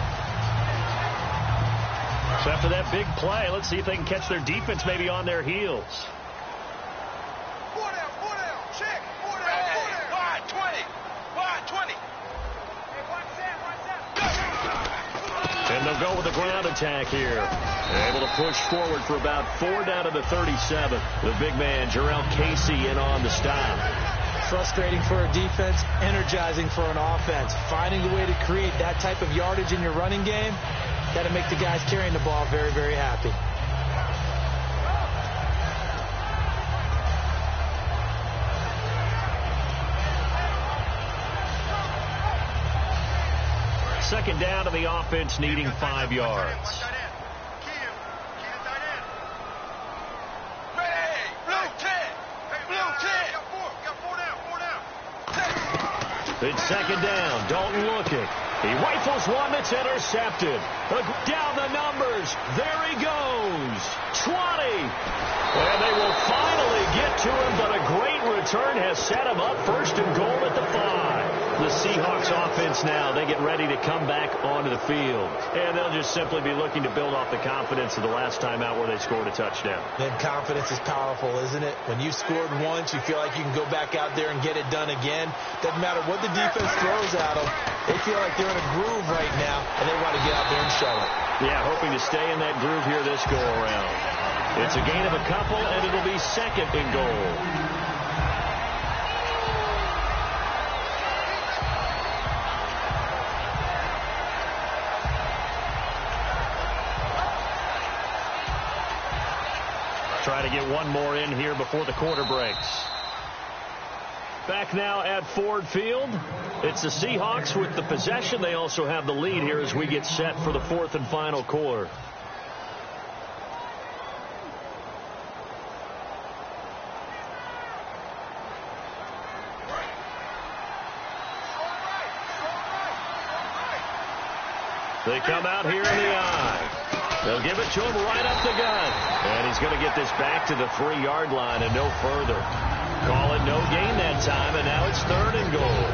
[SPEAKER 2] So after that big play, let's see if they can catch their defense maybe on their heels.
[SPEAKER 4] Check. Wide 20.
[SPEAKER 2] And they'll go with the ground attack here. Able to push forward for about 4 down to the 37. The big man, Jarrell Casey, in on the stop.
[SPEAKER 3] Frustrating for a defense, energizing for an offense. Finding a way to create that type of yardage in your running game, got to make the guys carrying the ball very, very happy.
[SPEAKER 2] Second down to the offense, needing 5 yards. It's second down. Dalton looking. He rifles one that's intercepted. Down the numbers. There he goes. 20. And they will finally get to him, but a great return has set him up first and goal at the 5. The Seahawks offense now, they get ready to come back onto the field. And they'll just simply be looking to build off the confidence of the last time out where they scored a touchdown.
[SPEAKER 3] Then confidence is powerful, isn't it? When you scored once, you feel like you can go back out there and get it done again. Doesn't matter what the defense throws at them. They feel like they're in a groove right now, and they want to get out there and show it.
[SPEAKER 2] Yeah, hoping to stay in that groove here this go-around. It's a gain of a couple, and it'll be second and goal. Try to get one more in here before the quarter breaks. Back now at Ford Field. It's the Seahawks with the possession. They also have the lead here as we get set for the fourth and final quarter. They come out here in the eye. They'll give it to him right up the gut. And he's going to get this back to the 3-yard line and no further. Call it no gain that time, and now it's third and goal.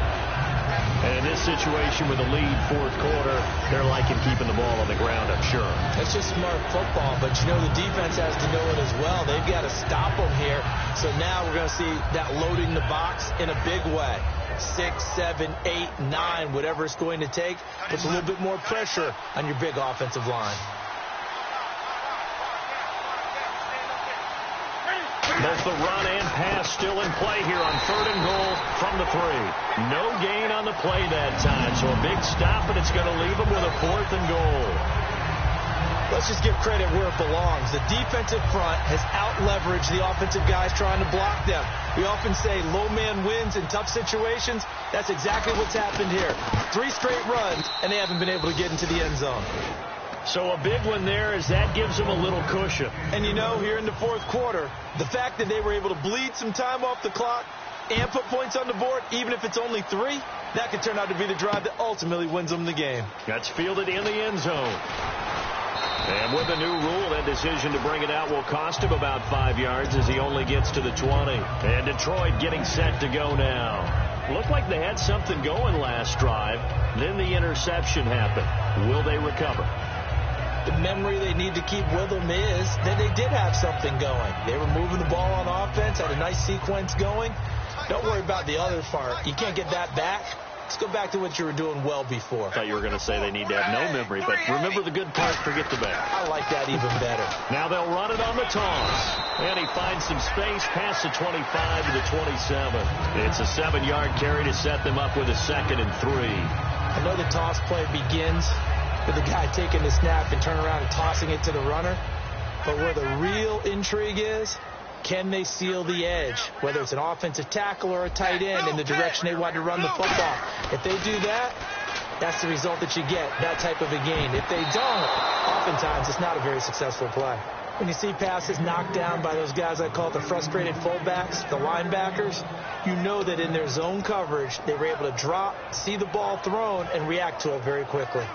[SPEAKER 2] And in this situation with a lead fourth quarter, they're liking keeping the ball on the ground, I'm sure.
[SPEAKER 3] It's just smart football, but you know the defense has to know it as well. They've got to stop them here. So now we're going to see that loading the box in a big way. 6, 7, 8, 9, whatever it's going to take, puts a little bit more pressure on your big offensive line.
[SPEAKER 2] Both the run and pass still in play here on third and goal from the 3. No gain on the play that time, so a big stop, and it's going to leave them with a fourth and goal.
[SPEAKER 3] Let's just give credit where it belongs. The defensive front has out-leveraged the offensive guys trying to block them. We often say low man wins in tough situations. That's exactly what's happened here. 3 straight runs, and they haven't been able to get into the end zone.
[SPEAKER 2] So a big one there as that gives them a little cushion.
[SPEAKER 3] And you know, here in the fourth quarter, the fact that they were able to bleed some time off the clock and put points on the board, even if it's only 3, that could turn out to be the drive that ultimately wins them the game.
[SPEAKER 2] That's fielded in the end zone. And with the new rule, that decision to bring it out will cost him about 5 yards as he only gets to the 20. And Detroit getting set to go now. Looked like they had something going last drive. Then the interception happened. Will they recover?
[SPEAKER 3] The memory they need to keep with them is that they did have something going. They were moving the ball on offense, had a nice sequence going. Don't worry about the other part. You can't get that back. Let's go back to what you were doing well before.
[SPEAKER 2] I thought you were going to say they need to have no memory, but remember the good part, forget the bad.
[SPEAKER 3] I like that even better.
[SPEAKER 2] Now they'll run it on the toss. And he finds some space past the 25 to the 27. It's a 7-yard carry to set them up with a second and 3.
[SPEAKER 3] I know the toss play begins with the guy taking the snap and turning around and tossing it to the runner. But where the real intrigue is, can they seal the edge, whether it's an offensive tackle or a tight end in the direction they want to run the football? If they do that, that's the result that you get, that type of a gain. If they don't, oftentimes it's not a very successful play. When you see passes knocked down by those guys I call the frustrated fullbacks, the linebackers, you know that in their zone coverage, they were able to drop, see the ball thrown, and react to it very quickly.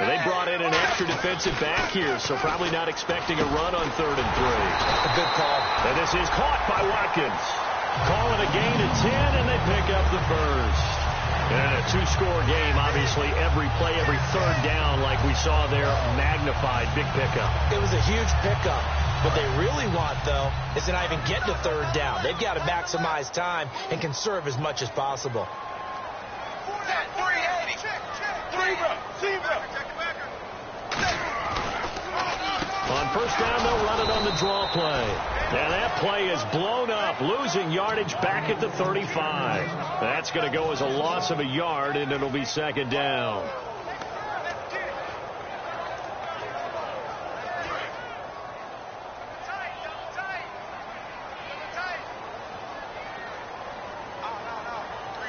[SPEAKER 2] They brought in an extra defensive back here, so probably not expecting a run on third and 3.
[SPEAKER 3] A good call.
[SPEAKER 2] And this is caught by Watkins. Call it a gain of 10, and they pick up the first. And a 2-score game, obviously, every play, every third down, like we saw there, magnified, big pickup.
[SPEAKER 3] It was a huge pickup. What they really want, though, is to not even get to third down. They've got to maximize time and conserve as much as possible.
[SPEAKER 4] 380. Zebra.
[SPEAKER 2] On first down, they'll run it on the draw play. And that play is blown up, losing yardage back at the 35. That's going to go as a loss of a yard, and it'll be second down.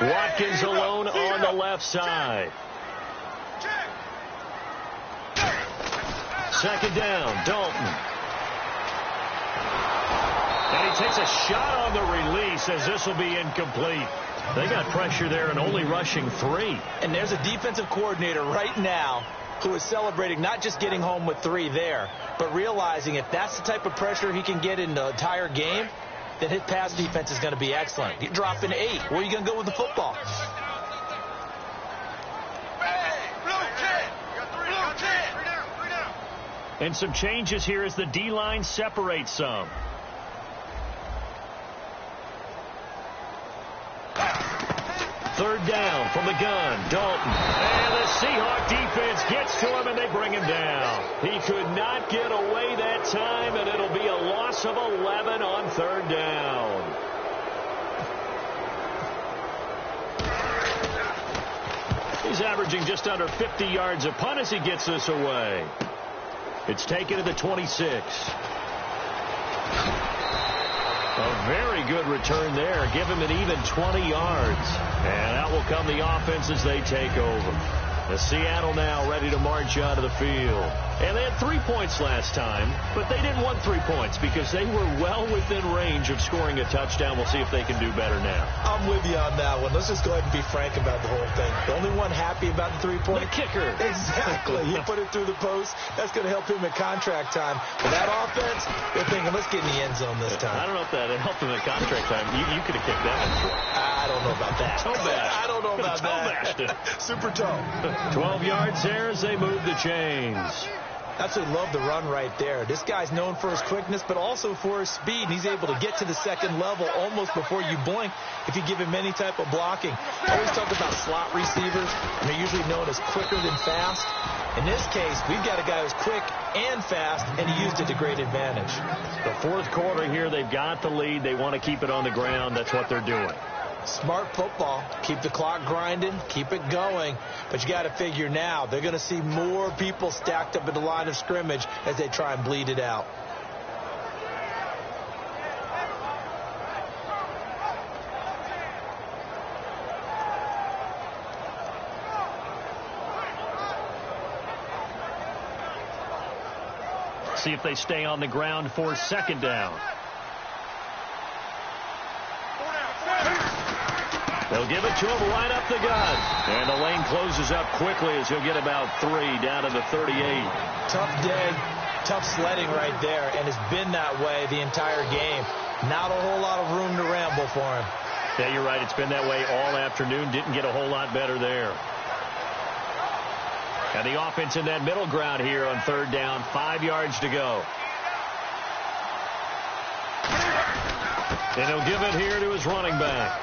[SPEAKER 2] Watkins alone on the left side. Second down, Dalton. And he takes a shot on the release as this will be incomplete. They got pressure there and only rushing 3.
[SPEAKER 3] And there's a defensive coordinator right now who is celebrating not just getting home with 3 there, but realizing if that's the type of pressure he can get in the entire game, then his pass defense is going to be excellent. You're dropping 8. Where are you going to go with the football?
[SPEAKER 2] And some changes here as the D-line separates some. Third down from the gun, Dalton. And the Seahawks defense gets to him, and they bring him down. He could not get away that time, and it'll be a loss of 11 on third down. He's averaging just under 50 yards a punt as he gets this away. It's taken to the 26. A very good return there. Give him an even 20 yards. And out will come the offense as they take over. The Seattle now ready to march out of the field. And they had 3 points last time, but they didn't want 3 points because they were well within range of scoring a touchdown. We'll see if they can do better now.
[SPEAKER 3] I'm with you on that one. Let's just go ahead and be frank about the whole thing. The only one happy about the 3-point?
[SPEAKER 2] The kicker.
[SPEAKER 3] Exactly. He put it through the post. That's going to help him at contract time. But that offense, they're thinking, let's get in the end zone this time.
[SPEAKER 2] I don't know if that helped him at contract time. You could have kicked that one short.
[SPEAKER 3] I don't know about that.
[SPEAKER 2] Toe bash.
[SPEAKER 3] I don't know about that. Super toe.
[SPEAKER 2] 12 yards there as they move the chains.
[SPEAKER 3] Absolutely love the run right there. This guy's known for his quickness, but also for his speed. He's able to get to the second level almost before you blink if you give him any type of blocking. I always talk about slot receivers, and they're usually known as quicker than fast. In this case, we've got a guy who's quick and fast, and he used it to great advantage.
[SPEAKER 2] The fourth quarter here, they've got the lead. They want to keep it on the ground. That's what they're doing.
[SPEAKER 3] Smart football. Keep the clock grinding. Keep it going. But you got to figure now they're going to see more people stacked up at the line of scrimmage as they try and bleed it out.
[SPEAKER 2] See if they stay on the ground for second down. They'll give it to him right up the gut. And the lane closes up quickly as he'll get about 3 down to the 38.
[SPEAKER 3] Tough day, tough sledding right there, and it's been that way the entire game. Not a whole lot of room to ramble for him.
[SPEAKER 2] Yeah, you're right. It's been that way all afternoon. Didn't get a whole lot better there. And the offense in that middle ground here on third down. 5 yards to go. And he'll give it here to his running back.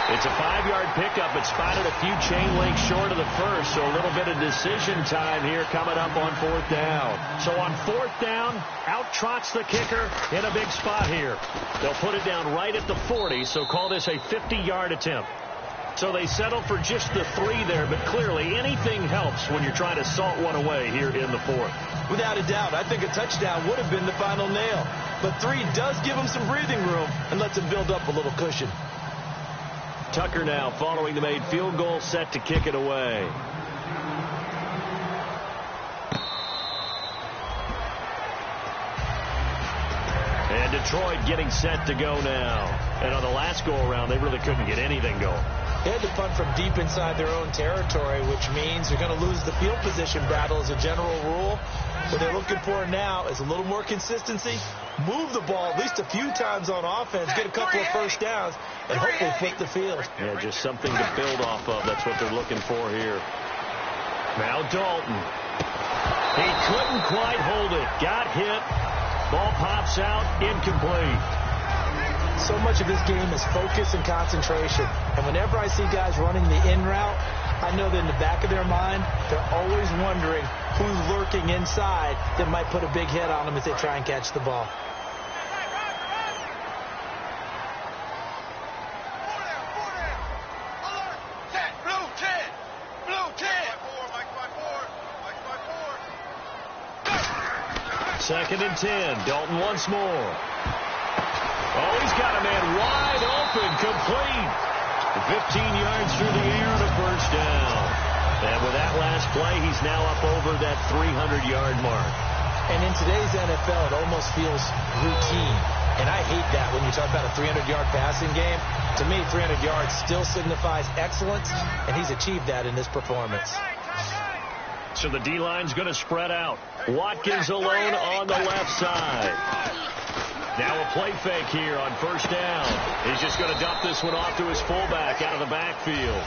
[SPEAKER 2] It's a 5-yard pickup. It spotted a few chain links short of the first, so a little bit of decision time here coming up on fourth down. So on fourth down, out trots the kicker in a big spot here. They'll put it down right at the 40, so call this a 50-yard attempt. So they settle for just the 3 there, but clearly anything helps when you're trying to salt one away here in the fourth.
[SPEAKER 3] Without a doubt, I think a touchdown would have been the final nail. But 3 does give them some breathing room and lets them build up a little cushion.
[SPEAKER 2] Tucker now following the made field goal, set to kick it away. And Detroit getting set to go now. And on the last go-around, they really couldn't get anything going.
[SPEAKER 3] They had to punt from deep inside their own territory, which means they're going to lose the field position battle as a general rule. What they're looking for now is a little more consistency, move the ball at least a few times on offense, get a couple of first downs, and hopefully flip the field.
[SPEAKER 2] Yeah, just something to build off of. That's what they're looking for here. Now Dalton. He couldn't quite hold it. Got hit. Ball pops out. Incomplete.
[SPEAKER 3] So much of this game is focus and concentration. And whenever I see guys running the in route, I know that in the back of their mind, they're always wondering who's lurking inside that might put a big hit on them as they try and catch the ball.
[SPEAKER 2] Second and 10. Dalton once more. Oh, he's got a man wide open, complete. 15 yards through the air and a first down. And with that last play, he's now up over that 300-yard mark.
[SPEAKER 3] And in today's NFL, it almost feels routine. And I hate that when you talk about a 300-yard passing game. To me, 300 yards still signifies excellence, and he's achieved that in this performance.
[SPEAKER 2] So the D-line's going to spread out. Watkins alone on the left side. Now a play fake here on first down. He's just going to dump this one off to his fullback out of the backfield.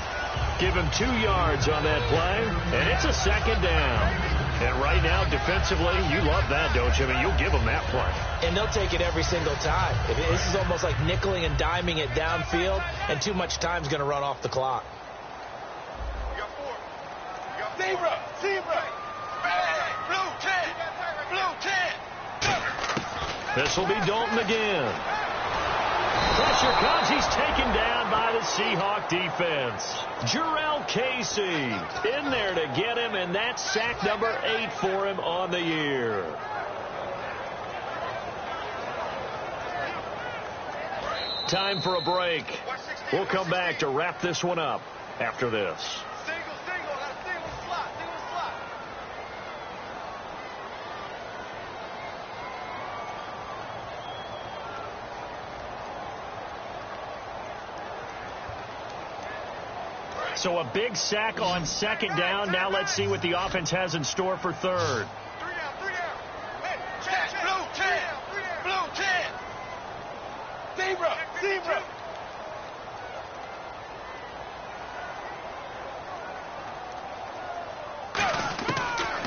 [SPEAKER 2] Give him 2 yards on that play, and it's a second down. And right now, defensively, you love that, don't you? I mean, you'll give them that play.
[SPEAKER 3] And they'll take it every single time. This is almost like nickeling and diming it downfield, and too much time's going to run off the clock.
[SPEAKER 4] Zebra! Zebra! Hey, blue 10! Blue 10!
[SPEAKER 2] This will be Dalton again. Pressure comes. He's taken down by the Seahawk defense. Jarrell Casey in there to get him, and that's sack number 8 for him on the year. Time for a break. We'll come back to wrap this one up after this. So a big sack on second down. Now let's see what the offense has in store for third.
[SPEAKER 4] 3 down, 3 down. Hey, check, blue 10. Blue 10. Zebra, zebra.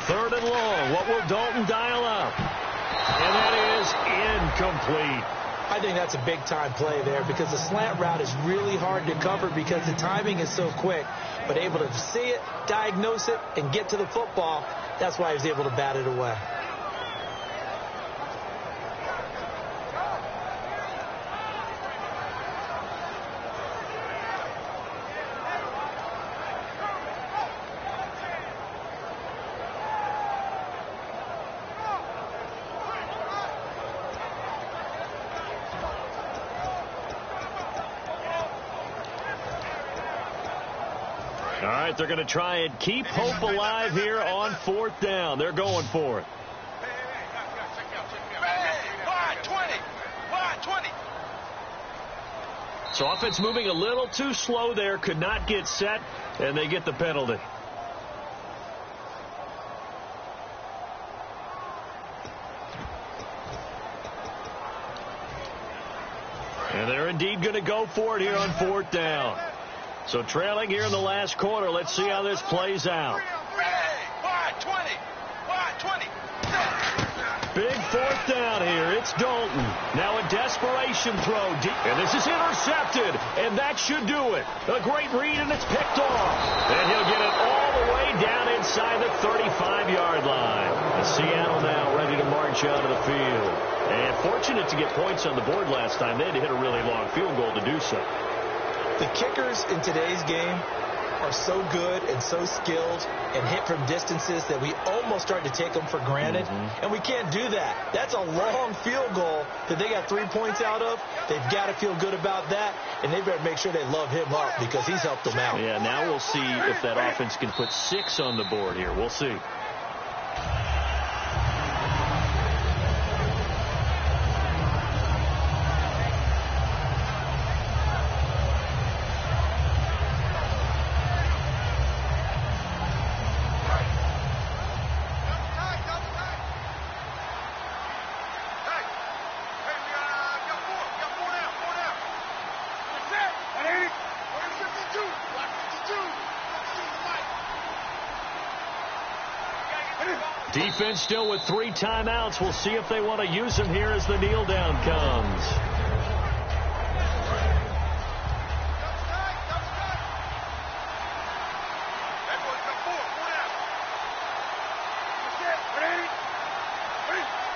[SPEAKER 2] Third and long. What will Dalton dial up? And that is incomplete.
[SPEAKER 3] I think that's a big-time play there because the slant route is really hard to cover because the timing is so quick. But able to see it, diagnose it, and get to the football, that's why he was able to bat it away.
[SPEAKER 2] All right, they're going to try and keep hope alive here on fourth down. They're going for it.
[SPEAKER 4] Wide 20. Wide 20.
[SPEAKER 2] So offense moving a little too slow there. Could not get set, and they get the penalty. And they're indeed going to go for it here on fourth down. So trailing here in the last quarter. Let's see how this plays out.
[SPEAKER 4] Wide 20. Wide 20.
[SPEAKER 2] Big fourth down here. It's Dalton. Now a desperation throw. And this is intercepted. And that should do it. A great read, and it's picked off. And he'll get it all the way down inside the 35-yard line. And Seattle now ready to march out of the field. And fortunate to get points on the board last time. They had to hit a really long field goal to do so.
[SPEAKER 3] The kickers in today's game are so good and so skilled and hit from distances that we almost start to take them for granted. And we can't do that. That's a long field goal that they got 3 points out of. They've got to feel good about that, and they better make sure they love him up because he's helped them out.
[SPEAKER 2] Yeah, now we'll see if that offense can put 6 on the board here. We'll see. Defense still with 3 timeouts. We'll see if they want to use them here as the kneel down comes.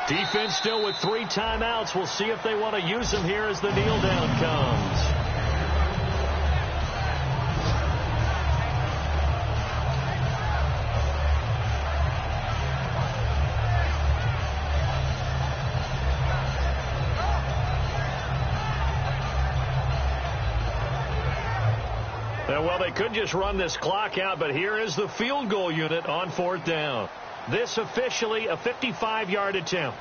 [SPEAKER 2] Defense still with 3 timeouts. We'll see if they want to use them here as the kneel down comes. Well, they could just run this clock out, but here is the field goal unit on 4th down. This officially a 55-yard attempt.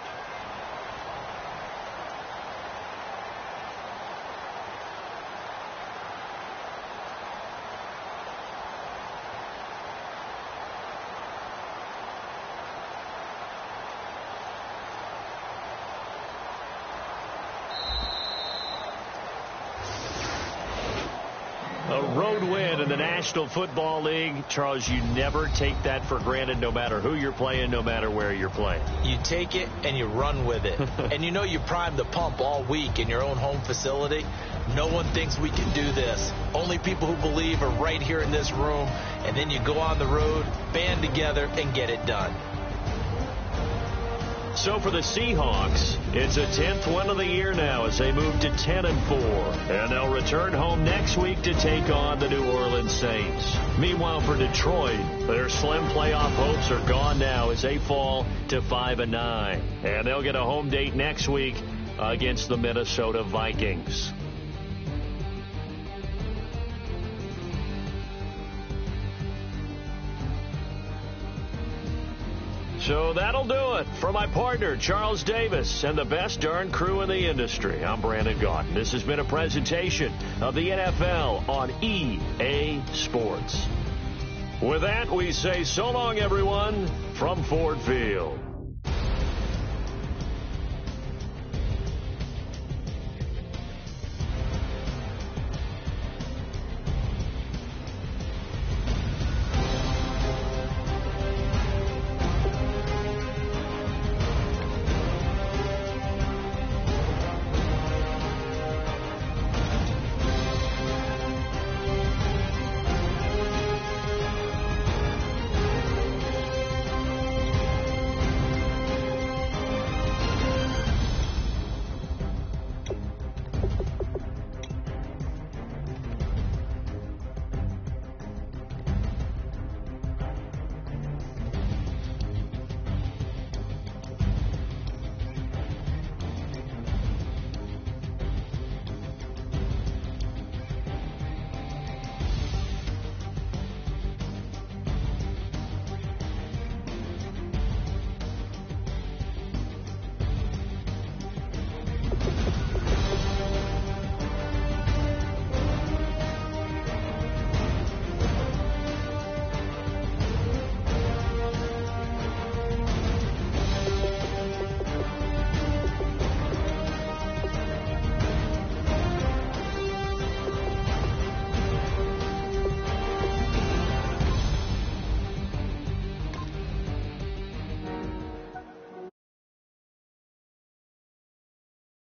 [SPEAKER 2] A road win in the National Football League. Charles, you never take that for granted, no matter who you're playing, no matter where you're playing.
[SPEAKER 3] You take it and you run with it. And you know you primed the pump all week in your own home facility. No one thinks we can do this. Only people who believe are right here in this room. And then you go on the road, band together, and get it done.
[SPEAKER 2] So for the Seahawks, it's a 10th win of the year now as they move to 10-4. And they'll return home next week to take on the New Orleans Saints. Meanwhile, for Detroit, their slim playoff hopes are gone now as they fall to 5-9. And they'll get a home date next week against the Minnesota Vikings. So that'll do it. For my partner, Charles Davis, and the best darn crew in the industry, I'm Brandon Gaudin. This has been a presentation of the NFL on EA Sports. With that, we say so long, everyone, from Ford Field.